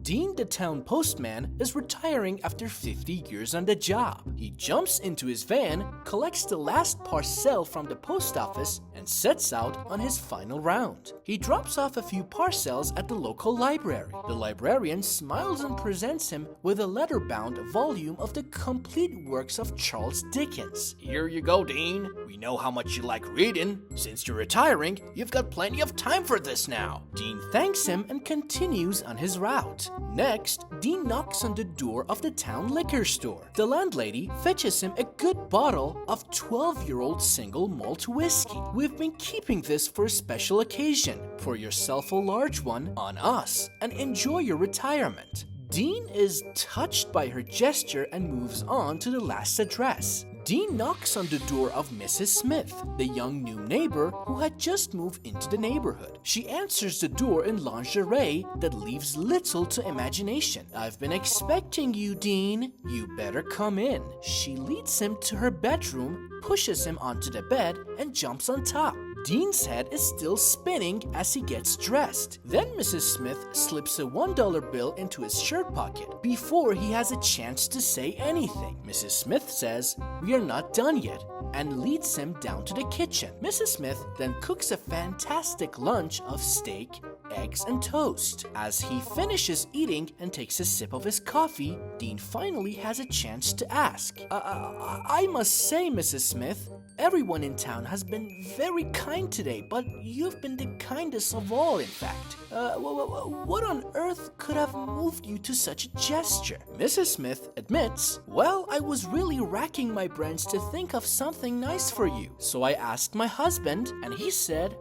Dean, the town postman, is retiring after 50 years on the job. He jumps into his van, collects the last parcel from the post office, and sets out on his final round. He drops off a few parcels at the local library. The librarian smiles and presents him with a leather-bound volume of the complete works of Charles Dickens. "Here you go, Dean. We know how much you like reading. Since you're retiring, you've got plenty of time for this now." Dean thanks him and continues on his route. Next, Dean knocks on the door of the town liquor store. The landlady fetches him a good bottle of 12-year-old single malt whiskey. "We've been keeping this for a special occasion. Pour yourself a large one on us and enjoy your retirement." Dean is touched by her gesture and moves on to the last address. Dean knocks on the door of Mrs. Smith, the young new neighbor who had just moved into the neighborhood. She answers the door in lingerie that leaves little to imagination. "I've been expecting you, Dean. You better come in." She leads him to her bedroom, pushes him onto the bed, and jumps on top. Dean's head is still spinning as he gets dressed. Then Mrs. Smith slips a $1 bill into his shirt pocket before he has a chance to say anything. Mrs. Smith says, "We are not done yet," and leads him down to the kitchen. Mrs. Smith then cooks a fantastic lunch of steak, eggs, and toast. As he finishes eating and takes a sip of his coffee, Dean finally has a chance to ask, I must say, Mrs. Smith, everyone in town has been very kind today, but you've been the kindest of all, in fact. What on earth could have moved you to such a gesture?" Mrs. Smith admits, "Well, I was really racking my brains to think of something nice for you. So I asked my husband, and he said,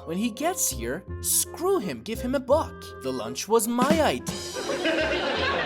when he gets here, screw him, give him a buck. The lunch was my idea."